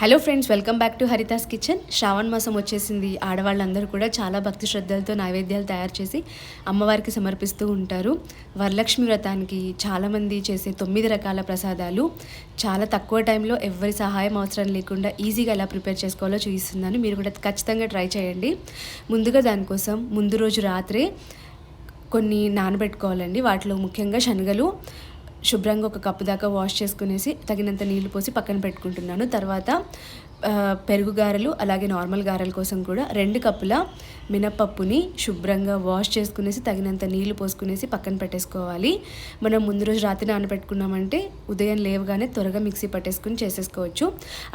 Hello friends, welcome back to Haritha's kitchen. శ్రావణ మాసం వచ్చేసింది. ఆడవాళ్ళందరూ కూడా చాలా భక్తి శ్రద్ధలతో నైవేద్యాలు తయారు చేసి అమ్మవారికి సమర్పిస్తూ ఉంటారు. వరలక్ష్మి వ్రతానికి చాలామంది చేసే 9 రకాల ప్రసాదాలు చాలా తక్కువ టైంలో ఎవరి సహాయం అవసరం లేకుండా ఈజీగా ఎలా ప్రిపేర్ చేసుకోవాలో చూపిస్తున్నాను. మీరు కూడా ఖచ్చితంగా ట్రై చేయండి. ముందుగా దానికోసం ముందు రోజు రాత్రే కొన్ని నానబెట్టుకోవాలండి. వాటిలో ముఖ్యంగా శనగలు శుభ్రంగా ఒక కప్పు దాకా వాష్ చేసుకునేసి తగినంత నీళ్లు పోసి పక్కన పెట్టుకుంటున్నాను. తర్వాత పెరుగు గారెలు అలాగే నార్మల్ గారెల కోసం కూడా 2 కప్పుల మినపప్పుని శుభ్రంగా వాష్ చేసుకునేసి తగినంత నీళ్లు పోసుకునేసి పక్కన పెట్టేసుకోవాలి. మనం ముందు రోజు రాత్రి నానబెట్టుకున్నామంటే ఉదయం లేవగానే త్వరగా మిక్సీ పట్టేసుకుని చేసేసుకోవచ్చు.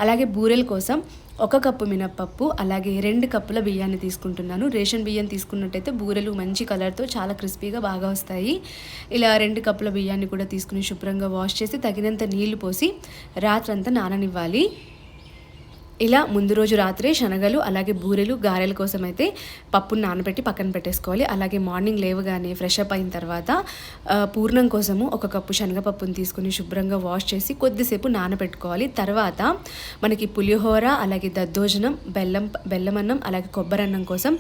అలాగే బూరెల కోసం 1 కప్పు మినపప్పు అలాగే 2 కప్పుల బియ్యాన్ని తీసుకుంటున్నాను. రేషన్ బియ్యం తీసుకున్నట్టయితే బూరెలు మంచి కలర్తో చాలా క్రిస్పీగా బాగా వస్తాయి. ఇలా 2 కప్పుల బియ్యాన్ని కూడా తీసుకుని శుభ్రంగా వాష్ చేసి తగినంత నీళ్లు పోసి రాత్రంతా నాననివ్వాలి. ఇలా ముందు రోజు రాత్రే శనగలు అలాగే బూరెలు గారెల కోసం అయితే పప్పును నానబెట్టి పక్కన పెట్టేసుకోవాలి. అలాగే మార్నింగ్ లేవగానే ఫ్రెష్ అప్ అయిన తర్వాత పూర్ణం కోసము 1 కప్పు శనగపప్పును తీసుకుని శుభ్రంగా వాష్ చేసి కొద్దిసేపు నానబెట్టుకోవాలి. తర్వాత మనకి పులిహోర అలాగే దద్దోజనం బెల్లమన్నం అలాగే కొబ్బరన్నం కోసం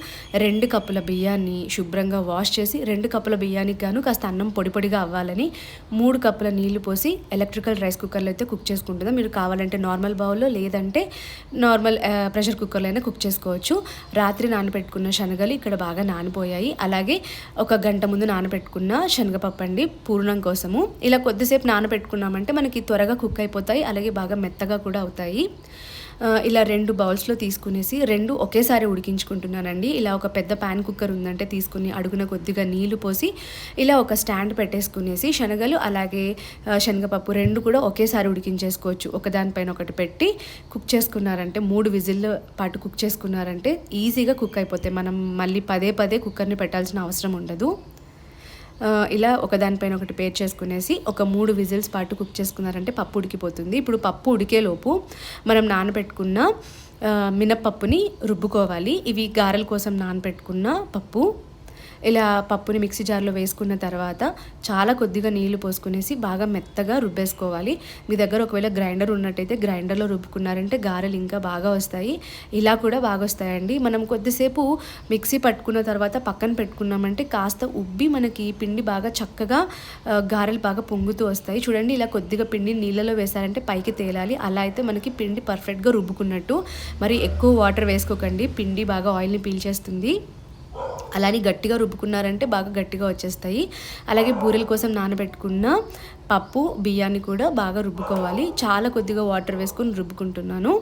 2 కప్పుల బియ్యాన్ని శుభ్రంగా వాష్ చేసి 2 కప్పుల బియ్యానికి గాను కాస్త అన్నం పొడి పొడిగా అవ్వాలని 3 కప్పుల నీళ్లు పోసి ఎలక్ట్రికల్ రైస్ కుక్కర్లో అయితే కుక్ చేసుకుంటుందా. మీరు కావాలంటే నార్మల్ బౌల్లో లేదంటే నార్మల్ ప్రెషర్ కుక్కర్లో అయినా కుక్ చేసుకోవచ్చు. రాత్రి నానబెట్టుకున్న శనగలు ఇక్కడ బాగా నానిపోయాయి. అలాగే 1 గంట ముందు నానబెట్టుకున్న శనగపప్పు అండి పూర్ణం కోసము. ఇలా కొద్దిసేపు నానబెట్టుకున్నామంటే మనకి త్వరగా కుక్ అయిపోతాయి, అలాగే బాగా మెత్తగా కూడా అవుతాయి. ఇలా 2 బౌల్స్లో తీసుకునేసి 2 ఒకేసారి ఉడికించుకుంటున్నానండి. ఇలా ఒక పెద్ద ప్యాన్ కుక్కర్ ఉందంటే తీసుకుని అడుగున కొద్దిగా నీళ్లు పోసి ఇలా ఒక స్టాండ్ పెట్టేసుకునేసి శనగలు అలాగే శనగపప్పు 2 కూడా ఒకేసారి ఉడికించేసుకోవచ్చు. ఒకదానిపైన ఒకటి పెట్టి కుక్ చేసుకున్నారంటే 3 విజిల్ పాటు కుక్ చేసుకున్నారంటే ఈజీగా కుక్ అయిపోతాయి. మనం మళ్ళీ పదే పదే కుక్కర్ని పెట్టాల్సిన అవసరం ఉండదు. ఇలా ఒకదానిపైన ఒకటి పేర్ చేసుకునేసి ఒక 3 విజిల్స్ పాటు కుక్ చేసుకున్నారంటే పప్పు ఉడికిపోతుంది. ఇప్పుడు పప్పు ఉడికేలోపు మనం నానబెట్టుకున్న మినపప్పుని రుబ్బుకోవాలి. ఇవి గారెల కోసం నానబెట్టుకున్న పప్పు. ఇలా పప్పుని మిక్సీ జార్లో వేసుకున్న తర్వాత చాలా కొద్దిగా నీళ్లు పోసుకునేసి బాగా మెత్తగా రుబ్బేసుకోవాలి. మీ దగ్గర ఒకవేళ గ్రైండర్ ఉన్నట్టయితే గ్రైండర్లో రుబ్బుకున్నారంటే గారెలు ఇంకా బాగా వస్తాయి. ఇలా కూడా బాగా వస్తాయండి. మనం కొద్దిసేపు మిక్సీ పట్టుకున్న తర్వాత పక్కన పెట్టుకున్నామంటే కాస్త ఉబ్బి మనకి పిండి బాగా చక్కగా గారెలు బాగా పొంగుతూ వస్తాయి. చూడండి, ఇలా కొద్దిగా పిండి నీళ్ళలో వేసారంటే పైకి తేలాలి. అలా అయితే మనకి పిండి పర్ఫెక్ట్గా రుబ్బుకున్నట్టు. మరి ఎక్కువ వాటర్ వేసుకోకండి, పిండి బాగా ఆయిల్ని పీల్చేస్తుంది. అలానే గట్టిగా రుబ్బుకున్నారంటే బాగా గట్టిగా వచ్చేస్తాయి. అలాగే బూరెల కోసం నానబెట్టుకున్న పప్పు బియ్యాన్ని కూడా బాగా రుబ్బుకోవాలి. చాలా కొద్దిగా వాటర్ వేసుకొని రుబ్బుకుంటున్నాను.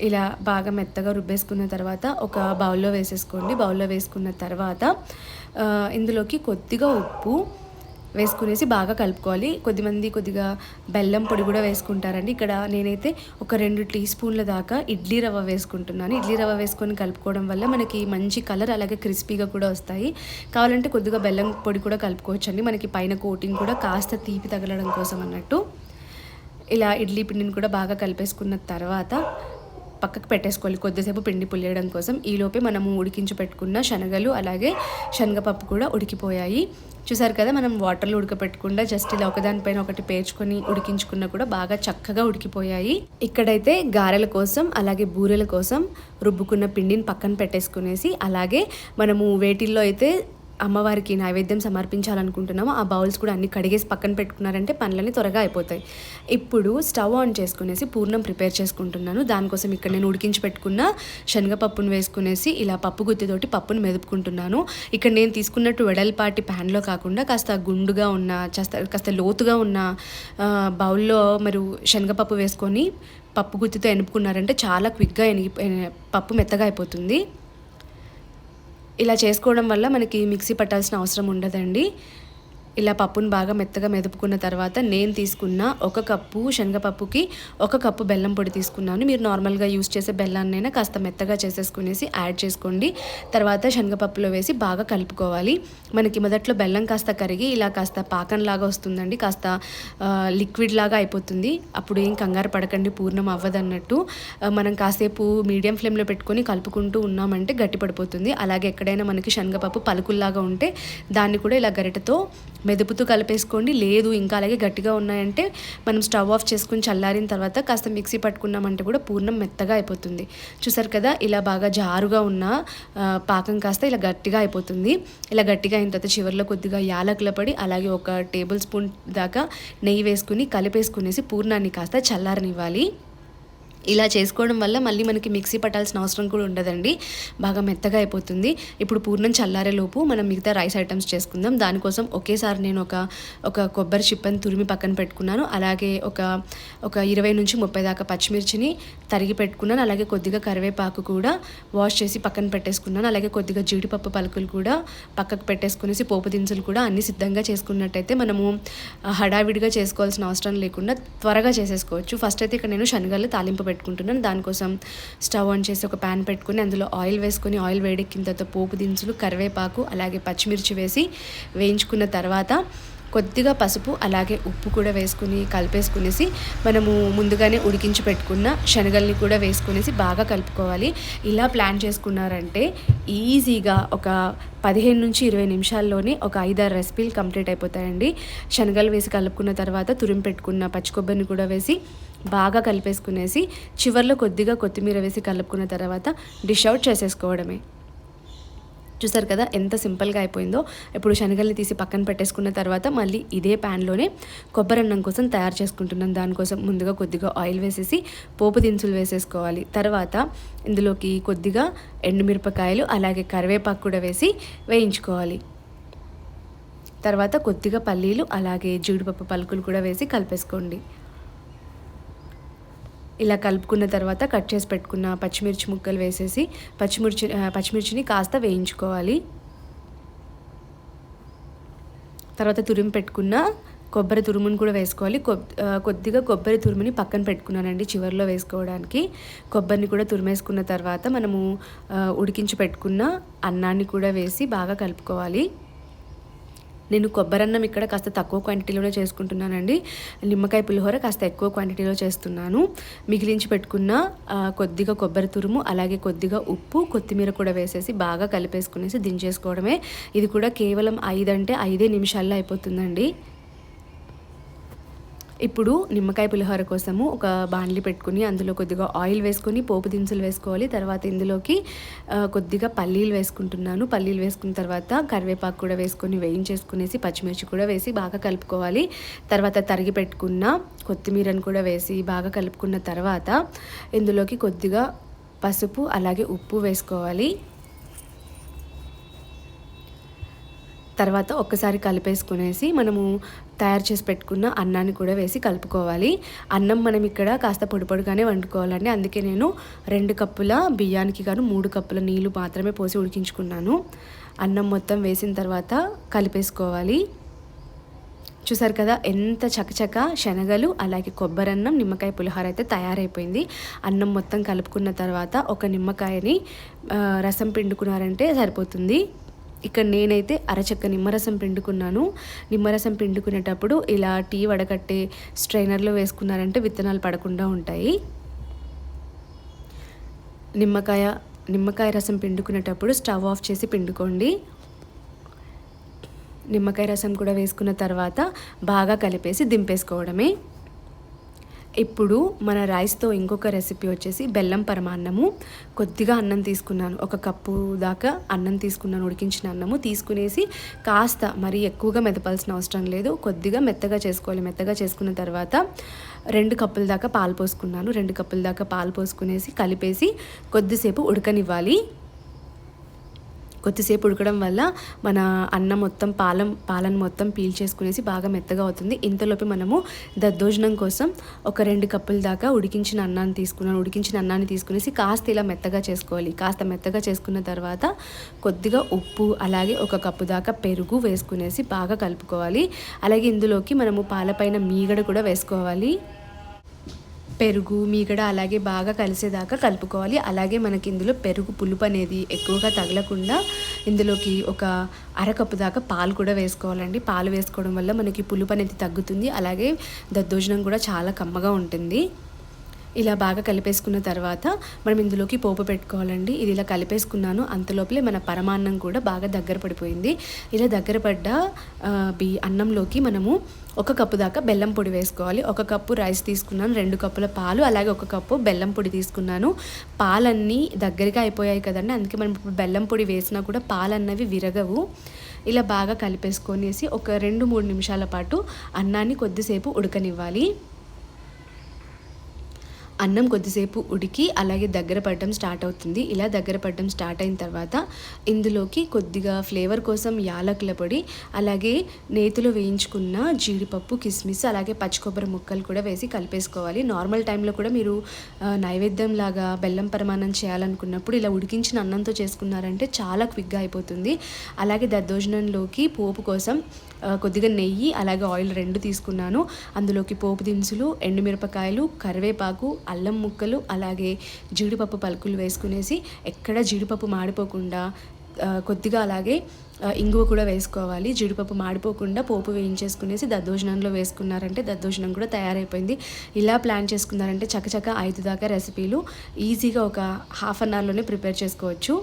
ఇలా బాగా మెత్తగా రుబ్బేసుకున్న తర్వాత ఒక బౌల్లో వేసేసుకోండి. బౌల్లో వేసుకున్న తర్వాత ఇందులోకి కొద్దిగా ఉప్పు వేసుకునేసి బాగా కలుపుకోవాలి. కొద్దిగా బెల్లం పొడి కూడా వేసుకుంటారండి. ఇక్కడ నేనైతే ఒక 2 టీ స్పూన్ల దాకా ఇడ్లీ రవ్వ వేసుకుంటున్నాను. ఇడ్లీ రవ్వ వేసుకొని కలుపుకోవడం వల్ల మనకి మంచి కలర్ అలాగే క్రిస్పీగా కూడా వస్తాయి. కావాలంటే కొద్దిగా బెల్లం పొడి కూడా కలుపుకోవచ్చండి, మనకి పైన కోటింగ్ కూడా కాస్త తీపి తగలడం కోసం అన్నట్టు. ఇలా ఇడ్లీ పిండిని కూడా బాగా కలిపేసుకున్న తర్వాత పక్కకు పెట్టేసుకోవాలి కొద్దిసేపు పిండి పులియడం కోసం. ఈలోపే మనము ఉడికించి పెట్టుకున్న శనగలు అలాగే శనగపప్పు కూడా ఉడికిపోయాయి. చూసారు కదా, మనం వాటర్లో ఉడకపెట్టకుండా జస్ట్ ఇలా ఒకదానిపైన ఒకటి పేర్చుకొని ఉడికించుకున్నా కూడా బాగా చక్కగా ఉడికిపోయాయి. ఇక్కడైతే గారెల కోసం అలాగే బూరెల కోసం రుబ్బుకున్న పిండిని పక్కన పెట్టేసుకునేసి అలాగే మనము వేటిల్లో అయితే అమ్మవారికి నైవేద్యం సమర్పించాలనుకుంటున్నామో ఆ బౌల్స్ కూడా అన్ని కడిగేసి పక్కన పెట్టుకున్నారంటే పనులన్నీ త్వరగా అయిపోతాయి. ఇప్పుడు స్టవ్ ఆన్ చేసుకునేసి పూర్ణం ప్రిపేర్ చేసుకుంటున్నాను. దానికోసం ఇక్కడ నేను ఉడికించి పెట్టుకున్న శనగపప్పును వేసుకునేసి ఇలా పప్పు గుత్తితోటి పప్పును మెదుపుకుంటున్నాను. ఇక్కడ నేను తీసుకున్నట్టు వెడల్పాటి ప్యాన్లో కాకుండా కాస్త గుండుగా ఉన్న కాస్త లోతుగా ఉన్న బౌల్లో మరి శనగపప్పు వేసుకొని పప్పు గుత్తితో ఎనుపుకున్నారంటే చాలా క్విక్గా పప్పు మెత్తగా అయిపోతుంది. ఇలా చేసుకోవడం వల్ల మనకి మిక్సీ పట్టాల్సిన అవసరం ఉండదండి. ఇలా పప్పును బాగా మెత్తగా మెదుపుకున్న తర్వాత నేను తీసుకున్న 1 కప్పు శనగపప్పుకి 1 కప్పు బెల్లం పొడి తీసుకున్నాను. మీరు నార్మల్గా యూస్ చేసే బెల్లాన్నైనా కాస్త మెత్తగా చేసేసుకునేసి యాడ్ చేసుకోండి. తర్వాత శనగపప్పులో వేసి బాగా కలుపుకోవాలి. మనకి మొదట్లో బెల్లం కాస్త కరిగి ఇలా కాస్త పాకంలాగా వస్తుందండి, కాస్త లిక్విడ్ లాగా అయిపోతుంది. అప్పుడు ఏం కంగారు పడకండి, పూర్ణం అవ్వదన్నట్టు. మనం కాసేపు మీడియం ఫ్లేమ్లో పెట్టుకొని కలుపుకుంటూ ఉన్నామంటే గట్టి పడిపోతుంది. అలాగే ఎక్కడైనా మనకి శనగపప్పు పలుకుల్లాగా ఉంటే దాన్ని కూడా ఇలా గరిటెతో మెదుపుతూ కలిపేసుకోండి. లేదు ఇంకా అలాగే గట్టిగా ఉన్నాయంటే మనం స్టవ్ ఆఫ్ చేసుకుని చల్లారిన తర్వాత కాస్త మిక్సీ పట్టుకున్నామంటే కూడా పూర్ణం మెత్తగా అయిపోతుంది. చూసారు కదా, ఇలా బాగా జారుగా ఉన్న పాకం కాస్త ఇలా గట్టిగా అయిపోతుంది. ఇలా గట్టిగా అయిన తర్వాత చివరిలో కొద్దిగా యాలకుల పొడి అలాగే 1 టేబుల్ స్పూన్ దాకా నెయ్యి వేసుకుని కలిపేసుకునేసి పూర్ణాన్ని కాస్త చల్లారనివ్వాలి. ఇలా చేసుకోవడం వల్ల మళ్ళీ మనకి మిక్సీ పట్టాల్సిన అవసరం కూడా ఉండదండి. బాగా మెత్తగా అయిపోతుంది. ఇప్పుడు పూర్ణం చల్లారేలోపు మనం మిగతా రైస్ ఐటమ్స్ చేసుకుందాం. దానికోసం ఒకేసారి నేను ఒక కొబ్బరి చిప్పని తురిమి పక్కన పెట్టుకున్నాను. అలాగే ఒక 20 నుంచి 30 దాకా పచ్చిమిర్చిని తరిగి పెట్టుకున్నాను. అలాగే కొద్దిగా కరివేపాకు కూడా వాష్ చేసి పక్కన పెట్టేసుకున్నాను. అలాగే కొద్దిగా జీడిపప్పు పలుకులు కూడా పక్కకు పెట్టేసుకునేసి పోపు దినుసులు కూడా అన్ని సిద్ధంగా చేసుకున్నట్టయితే మనము హడావిడిగా చేసుకోవాల్సిన అవసరం లేకుండా త్వరగా చేసేసుకోవచ్చు. ఫస్ట్ అయితే ఇక్కడ నేను శనగలు తాలింపు పెట్టుకుంటున్నాను. దానికోసం స్టవ్ ఆన్ చేసి ఒక ప్యాన్ పెట్టుకుని అందులో ఆయిల్ వేసుకొని ఆయిల్ వేడెక్కిన తర్వాత పోపు దినుసులు, కరివేపాకు అలాగే పచ్చిమిర్చి వేసి వేయించుకున్న తర్వాత కొద్దిగా పసుపు అలాగే ఉప్పు కూడా వేసుకుని కలిపేసుకునేసి మనము ముందుగానే ఉడికించి పెట్టుకున్న శనగల్ని కూడా వేసుకునేసి బాగా కలుపుకోవాలి. ఇలా ప్లాన్ చేసుకున్నారంటే ఈజీగా ఒక 15 నుంచి 20 నిమిషాల్లోనే ఒక 5-6 రెసిపీలు కంప్లీట్ అయిపోతాయండి. శనగలు వేసి కలుపుకున్న తర్వాత తురిమి పెట్టుకున్న పచ్చి కొబ్బరిని కూడా వేసి బాగా కలిపేసుకునేసి చివర్లో కొద్దిగా కొత్తిమీర వేసి కలుపుకున్న తర్వాత డిష్ అవుట్ చేసేసుకోవడమే. చూసారు కదా ఎంత సింపుల్గా అయిపోయిందో. ఇప్పుడు శనగల్ని తీసి పక్కన పెట్టేసుకున్న తర్వాత మళ్ళీ ఇదే ప్యాన్లోనే కొబ్బరి అన్నం కోసం తయారు చేసుకుంటున్నాను. దానికోసం ముందుగా కొద్దిగా ఆయిల్ వేసేసి పోపు దినుసులు వేసేసుకోవాలి. తర్వాత ఇందులోకి కొద్దిగా ఎండుమిరపకాయలు అలాగే కరివేపాకు కూడా వేసి వేయించుకోవాలి. తర్వాత కొద్దిగా పల్లీలు అలాగే జీడిపప్పు పలుకులు కూడా వేసి కలిపేసుకోండి. ఇలా కలుపుకున్న తర్వాత కట్ చేసి పెట్టుకున్న పచ్చిమిర్చి ముక్కలు వేసేసి పచ్చిమిర్చిని కాస్త వేయించుకోవాలి. తర్వాత తురిమి పెట్టుకున్న కొబ్బరి తురుమును కూడా వేసుకోవాలి. కొద్దిగా కొబ్బరి తురుముని పక్కన పెట్టుకున్నానండి చివరిలో వేసుకోవడానికి. కొబ్బరిని కూడా తురిమేసుకున్న తర్వాత మనము ఉడికించి పెట్టుకున్న అన్నాన్ని కూడా వేసి బాగా కలుపుకోవాలి. నేను కొబ్బరన్నం ఇక్కడ కాస్త తక్కువ క్వాంటిటీలోనే చేసుకుంటున్నానండి. నిమ్మకాయ పులిహోర కాస్త ఎక్కువ క్వాంటిటీలో చేస్తున్నాను. మిగిలించి పెట్టుకున్న కొద్దిగా కొబ్బరి తురుము అలాగే కొద్దిగా ఉప్పు, కొత్తిమీర కూడా వేసేసి బాగా కలిపేసుకునేసి దించేసుకోవడమే. ఇది కూడా కేవలం 5 నిమిషాల్లో అయిపోతుందండి. ఇప్పుడు నిమ్మకాయ పులిహోర కోసము ఒక బాండ్లీ పెట్టుకుని అందులో కొద్దిగా ఆయిల్ వేసుకొని పోపు దినుసులు వేసుకోవాలి. తర్వాత ఇందులోకి కొద్దిగా పల్లీలు వేసుకుంటున్నాను. పల్లీలు వేసుకున్న తర్వాత కరివేపాకు కూడా వేసుకొని వేయించేసుకునేసి పచ్చిమిర్చి కూడా వేసి బాగా కలుపుకోవాలి. తర్వాత తరిగి పెట్టుకున్న కొత్తిమీరను కూడా వేసి బాగా కలుపుకున్న తర్వాత ఇందులోకి కొద్దిగా పసుపు అలాగే ఉప్పు వేసుకోవాలి. తర్వాత ఒక్కసారి కలిపేసుకునేసి మనము తయారు చేసి పెట్టుకున్న అన్నాన్ని కూడా వేసి కలుపుకోవాలి. అన్నం మనం ఇక్కడ కాస్త పొడిగానే వండుకోవాలండి. అందుకే నేను 2 కప్పుల బియ్యానికి గాను 3 కప్పుల నీళ్లు మాత్రమే పోసి ఉడికించుకున్నాను. అన్నం మొత్తం వేసిన తర్వాత కలిపేసుకోవాలి. చూసారు కదా ఎంత చకచక శనగలు అలాగే కొబ్బరన్నం నిమ్మకాయ పులిహోర అయితే తయారైపోయింది. అన్నం మొత్తం కలుపుకున్న తర్వాత ఒక నిమ్మకాయని రసం పిండుకున్నారంటే సరిపోతుంది. ఇక్కడ నేనైతే అరచక్క నిమ్మరసం పిండుకున్నాను. నిమ్మరసం పిండుకునేటప్పుడు ఇలా టీ వడకట్టే స్ట్రైనర్లో వేసుకున్నారంటే విత్తనాలు పడకుండా ఉంటాయి. నిమ్మకాయ రసం పిండుకునేటప్పుడు స్టవ్ ఆఫ్ చేసి పిండుకోండి. నిమ్మకాయ రసం కూడా వేసుకున్న తర్వాత బాగా కలిపేసి దింపేసుకోవడమే. ఇప్పుడు మన రైస్తో ఇంకొక రెసిపీ వచ్చేసి బెల్లం పరమాన్నము. కొద్దిగా అన్నం తీసుకున్నాను, 1 కప్పు దాకా అన్నం తీసుకున్నాను. ఉడికించిన అన్నము తీసుకునేసి కాస్త మరీ ఎక్కువగా మెదపాల్సిన అవసరం లేదు, కొద్దిగా మెత్తగా చేసుకోవాలి. మెత్తగా చేసుకున్న తర్వాత 2 కప్పుల దాకా పాలు పోసుకున్నాను. 2 కప్పుల దాకా పాలు పోసుకునేసి కలిపేసి కొద్దిసేపు ఉడకనివ్వాలి. కొద్దిసేపు ఉడకడం వల్ల మన అన్నం మొత్తం పాలను మొత్తం పీల్చేసుకునేసి బాగా మెత్తగా అవుతుంది. ఇంతలోపు మనము దద్దోజనం కోసం ఒక 2 కప్పుల దాకా ఉడికించిన అన్నాన్ని తీసుకునేసి కాస్త ఇలా మెత్తగా చేసుకోవాలి. కాస్త మెత్తగా చేసుకున్న తర్వాత కొద్దిగా ఉప్పు అలాగే 1 కప్పు దాకా పెరుగు వేసుకునేసి బాగా కలుపుకోవాలి. అలాగే ఇందులోకి మనము పాలపైన మీగడ కూడా వేసుకోవాలి. పెరుగు మీగడ అలాగే బాగా కలిసేదాకా కలుపుకోవాలి. అలాగే మనకి ఇందులో పెరుగు పులుపు అనేది ఎక్కువగా తగలకుండా ఇందులోకి ఒక 1/2 కప్పు దాకా పాలు కూడా వేసుకోవాలండి. పాలు వేసుకోవడం వల్ల మనకి పులుపు అనేది తగ్గుతుంది. అలాగే దద్దోజనం కూడా చాలా కమ్మగా ఉంటుంది. ఇలా బాగా కలిపేసుకున్న తర్వాత మనం ఇందులోకి పోపు పెట్టుకోవాలండి. ఇది ఇలా కలిపేసుకున్నాను, అంతలోపలే మన పరమాన్నం కూడా బాగా దగ్గర పడిపోయింది. ఇలా దగ్గర పడ్డ అన్నంలోకి మనము 1 కప్పు దాకా బెల్లం పొడి వేసుకోవాలి. 1 కప్పు రైస్ తీసుకున్నాను, 2 కప్పుల పాలు, అలాగే 1 కప్పు బెల్లం పొడి తీసుకున్నాను. పాలన్నీ దగ్గరగా అయిపోయాయి కదండి, అందుకే మనం ఇప్పుడు బెల్లం పొడి వేసినా కూడా పాలన్నవి విరగవు. ఇలా బాగా కలిపేసుకొనేసి ఒక 2-3 నిమిషాల పాటు అన్నాన్ని కొద్దిసేపు ఉడకనివ్వాలి. అన్నం కొద్దిసేపు ఉడికి అలాగే దగ్గర పడడం స్టార్ట్ అవుతుంది. ఇలా దగ్గర పడడం స్టార్ట్ అయిన తర్వాత ఇందులోకి కొద్దిగా ఫ్లేవర్ కోసం యాలకుల పొడి, అలాగే నేతిలో వేయించుకున్న జీడిపప్పు, కిస్మిస్, అలాగే పచ్చి కొబ్బరి ముక్కలు కూడా వేసి కలిపేసుకోవాలి. నార్మల్ టైంలో కూడా మీరు నైవేద్యం లాగా బెల్లం పరమాన్నం చేయాలనుకున్నప్పుడు ఇలా ఉడికించిన అన్నంతో చేసుకున్నారంటే చాలా క్విక్గా అయిపోతుంది. అలాగే దద్దోజనంలోకి పోపు కోసం కొద్దిగా నెయ్యి అలాగే ఆయిల్ 2 తీసుకున్నాను. అందులోకి పోపు దినుసులు, ఎండుమిరపకాయలు, కరివేపాకు, అల్లం ముక్కలు, అలాగే జీడిపప్పు పలుకులు వేసుకునేసి ఎక్కడ జీడిపప్పు మాడిపోకుండా కొద్దిగా అలాగే ఇంగువ కూడా వేసుకోవాలి. జీడిపప్పు మాడిపోకుండా పోపు వేయించేసుకునేసి దద్దోజనంలో వేసుకున్నారంటే దద్దోజనం కూడా తయారైపోయింది. ఇలా ప్లాన్ చేసుకున్నారంటే చకచక 5 దాకా రెసిపీలు ఈజీగా ఒక హాఫ్ అన్ అవర్లోనే ప్రిపేర్ చేసుకోవచ్చు.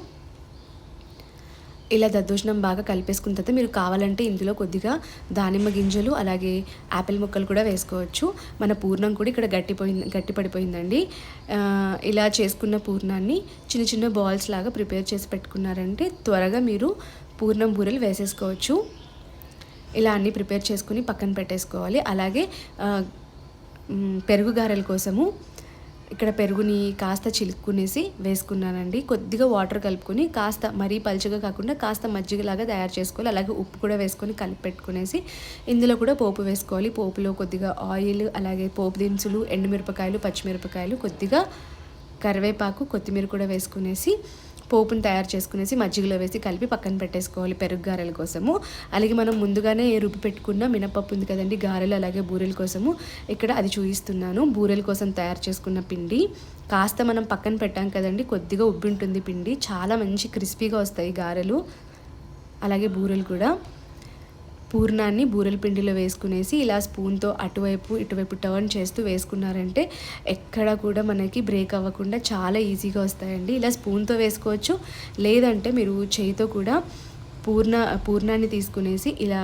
ఇలా దద్దోజనం బాగా కలిపేసుకున్న తర్వాత మీరు కావాలంటే ఇందులో కొద్దిగా దానిమ్మ గింజలు అలాగే యాపిల్ ముక్కలు కూడా వేసుకోవచ్చు. మన పూర్ణం కూడా ఇక్కడ గట్టిపడిపోయిందండి. ఇలా చేసుకున్న పూర్ణాన్ని చిన్న చిన్న బాల్స్ లాగా ప్రిపేర్ చేసి పెట్టుకున్నారంటే త్వరగా మీరు పూర్ణం బూరెలు వేసేసుకోవచ్చు. ఇలా అన్నీ ప్రిపేర్ చేసుకుని పక్కన పెట్టేసుకోవాలి. అలాగే పెరుగు గారెల కోసము ఇక్కడ పెరుగుని కాస్త చిలుక్కునేసి వేసుకున్నానండి. కొద్దిగా వాటర్ కలుపుకొని కాస్త మరీ పలుచగా కాకుండా కాస్త మజ్జిగలాగా తయారు చేసుకోవాలి. అలాగే ఉప్పు కూడా వేసుకొని కలిపి పెట్టుకునేసి ఇందులో కూడా పోపు వేసుకోవాలి. పోపులో కొద్దిగా ఆయిల్, అలాగే పోపు దినుసులు, ఎండుమిరపకాయలు, పచ్చిమిరపకాయలు, కొద్దిగా కరివేపాకు, కొత్తిమీర కూడా వేసుకునేసి పోపుని తయారు చేసుకునేసి మజ్జిగలో వేసి కలిపి పక్కన పెట్టేసుకోవాలి పెరుగు గారెల కోసము. అలాగే మనం ముందుగానే రుబ్బి పెట్టుకున్న మినపప్పు ఉంది కదండి, గారెలు అలాగే బూరెల కోసము ఇక్కడ అది చూపిస్తున్నాను. బూరెల కోసం తయారు చేసుకున్న పిండి కాస్త మనం పక్కన పెట్టాం కదండి, కొద్దిగా ఉబ్బి ఉంటుంది పిండి, చాలా మంచి క్రిస్పీగా వస్తాయి గారెలు అలాగే బూరెలు కూడా. పూర్ణాన్ని బూరెల పిండిలో వేసుకునేసి ఇలా స్పూన్తో అటువైపు ఇటువైపు టర్న్ చేస్తూ వేసుకున్నారంటే ఎక్కడ కూడా మనకి బ్రేక్ అవ్వకుండా చాలా ఈజీగా వస్తాయండి. ఇలా స్పూన్తో వేసుకోవచ్చు, లేదంటే మీరు చేయితో కూడా పూర్ణాన్ని తీసుకునేసి ఇలా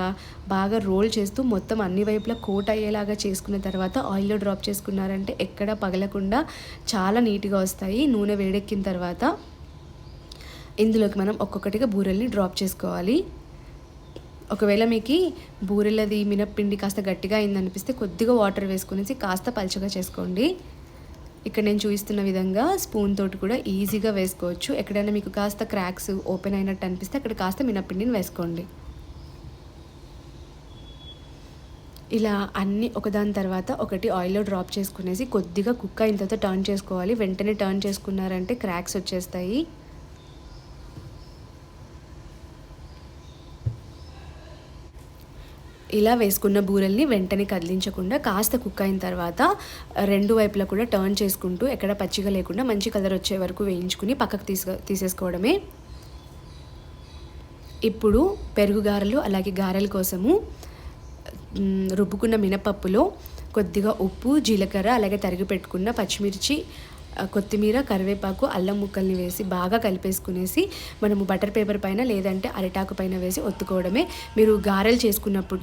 బాగా రోల్ చేస్తూ మొత్తం అన్ని వైపులా కోట్ అయ్యేలాగా చేసుకున్న తర్వాత ఆయిల్లో డ్రాప్ చేసుకున్నారంటే ఎక్కడ పగలకుండా చాలా నీట్గా వస్తాయి. నూనె వేడెక్కిన తర్వాత ఇందులోకి మనం ఒక్కొక్కటిగా బూరెల్ని డ్రాప్ చేసుకోవాలి. ఒకవేళ మీకు బూరెలది మినప్పిండి కాస్త గట్టిగా అయిందనిపిస్తే కొద్దిగా వాటర్ వేసుకునేసి కాస్త పలుచగా చేసుకోండి. ఇక్కడ నేను చూపిస్తున్న విధంగా స్పూన్ తోటి కూడా ఈజీగా వేసుకోవచ్చు. ఎక్కడైనా మీకు కాస్త క్రాక్స్ ఓపెన్ అయినట్టు అనిపిస్తే అక్కడ కాస్త మినప్పిండిని వేసుకోండి. ఇలా అన్నీ ఒకదాని తర్వాత ఒకటి ఆయిల్లో డ్రాప్ చేసుకునేసి కొద్దిగా కుక్ అయిన తర్వాత టర్న్ చేసుకోవాలి. వెంటనే టర్న్ చేసుకున్నారంటే క్రాక్స్ వచ్చేస్తాయి. ఇలా వేసుకున్న బూరెల్ని వెంటనే కదిలించకుండా కాస్త కుక్ అయిన తర్వాత 2 వైపులా కూడా టర్న్ చేసుకుంటూ ఎక్కడ పచ్చిగా లేకుండా మంచి కలర్ వచ్చే వరకు వేయించుకుని పక్కకు తీసేసుకోవడమే. ఇప్పుడు పెరుగు గారెలు అలాగే గారెల కోసము రుబ్బుకున్న మినపప్పులో కొద్దిగా ఉప్పు, జీలకర్ర, అలాగే తరిగి పెట్టుకున్న పచ్చిమిర్చి, కొత్తిమీర, కరివేపాకు, అల్లం ముక్కల్ని వేసి బాగా కలిపేసుకునేసి మనము బటర్ పేపర్ పైన లేదంటే అరిటాకు పైన వేసి ఒత్తుకోవడమే. మీరు గారెలు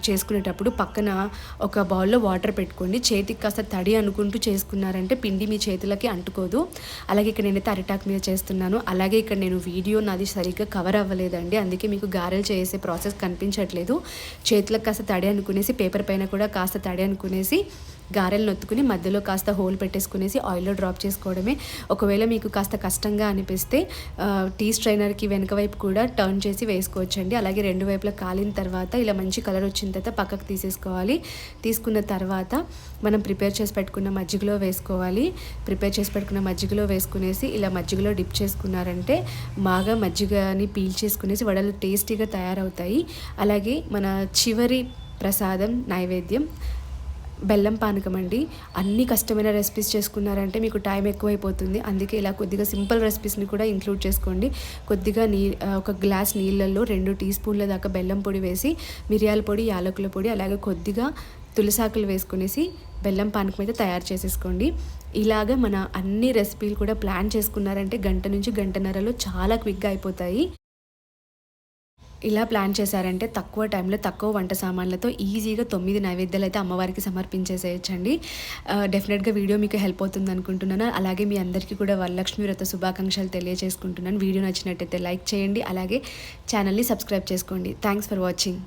చేసుకునేటప్పుడు పక్కన ఒక బౌల్లో వాటర్ పెట్టుకోండి. చేతికి కాస్త తడి అనుకుంటూ చేసుకున్నారంటే పిండి మీ చేతులకి అంటుకోదు. అలాగే ఇక్కడ నేనైతే అరిటాకు మీద చేస్తున్నాను. అలాగే ఇక్కడ నేను వీడియో నాది సరిగ్గా కవర్ అవ్వలేదండి, అందుకే మీకు గారెలు చేసే ప్రాసెస్ కనిపించట్లేదు. చేతులకు కాస్త తడి అనుకునేసి పేపర్ పైన కూడా కాస్త తడి అనుకునేసి గారెలు నొత్తుకుని మధ్యలో కాస్త హోల్ పెట్టేసుకునేసి ఆయిల్లో డ్రాప్ చేసుకోవడమే. ఒకవేళ మీకు కాస్త కష్టంగా అనిపిస్తే టీ స్ట్రైనర్కి వెనక వైపు కూడా టర్న్ చేసి వేసుకోవచ్చండి. అలాగే 2 వైపులా కాలిన తర్వాత ఇలా మంచి కలర్ వచ్చిన తర్వాత పక్కకు తీసేసుకోవాలి. తీసుకున్న తర్వాత మనం ప్రిపేర్ చేసి పెట్టుకున్న మజ్జిగలో వేసుకోవాలి. ప్రిపేర్ చేసి పెట్టుకున్న మజ్జిగలో వేసుకునేసి ఇలా మజ్జిగలో డిప్ చేసుకున్నారంటే బాగా మజ్జిగని పీల్చేసుకునేసి వడలు టేస్టీగా తయారవుతాయి. అలాగే మన చివరి ప్రసాదం నైవేద్యం బెల్లం పానకం అండి. అన్ని కష్టమైన రెసిపీస్ చేసుకున్నారంటే మీకు టైం ఎక్కువైపోతుంది. అందుకే ఇలా కొద్దిగా సింపుల్ రెసిపీస్ని కూడా ఇంక్లూడ్ చేసుకోండి. కొద్దిగా ఒక గ్లాస్ నీళ్ళల్లో 2 టీ స్పూన్ల దాకా బెల్లం పొడి వేసి మిరియాల పొడి, యాలకుల పొడి, అలాగే కొద్దిగా తులసాకులు వేసుకునేసి బెల్లం పానకం అయితే తయారు చేసేసుకోండి. ఇలాగ మన అన్ని రెసిపీలు కూడా ప్లాన్ చేసుకున్నారంటే గంట నుంచి గంటన్నరలో చాలా క్విక్గా అయిపోతాయి. ఇలా ప్లాన్ చేశారంటే తక్కువ టైంలో తక్కువ వంట సామాన్లతో ఈజీగా 9 నైవేద్యాలు అయితే అమ్మవారికి సమర్పించేసేయచ్చండి. డెఫినెట్గా వీడియో మీకు హెల్ప్ అవుతుంది అనుకుంటున్నాను. అలాగే మీ అందరికీ కూడా వరలక్ష్మి వ్రత శుభాకాంక్షలు తెలియజేసుకుంటున్నాను. వీడియో నచ్చినట్టయితే లైక్ చేయండి, అలాగే ఛానల్ని సబ్స్క్రైబ్ చేసుకోండి. Thanks for watching.